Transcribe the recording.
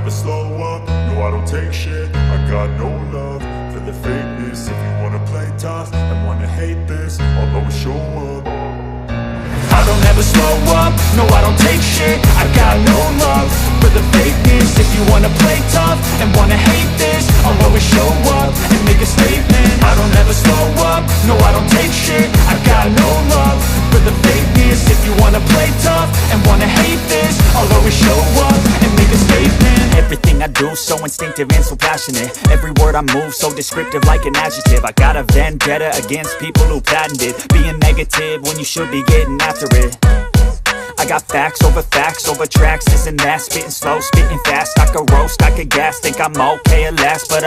never slow up, no I don't take shit. I got no love for the fakeness. If you wanna play tough and wanna hate this, I'll always show up. I don't ever slow up, no I don't take shit. I got no love for the fakeness. If you wanna play tough and wanna hate this, I'll always show up and make a statement. I don't ever slow up, no I don't take shit. I got no love for the fakeness. If you wanna play tough and wanna hate this, I'll always show up and make a statement. Everything I do so instinctive and so passionate. Every word I move so descriptive like an adjective. I got a vendetta against people who patented being negative when you should be getting after it. I got facts over tracks, this and that. Spitting slow, spitting fast. I could roast, I could gas. Think I'm okay at last, but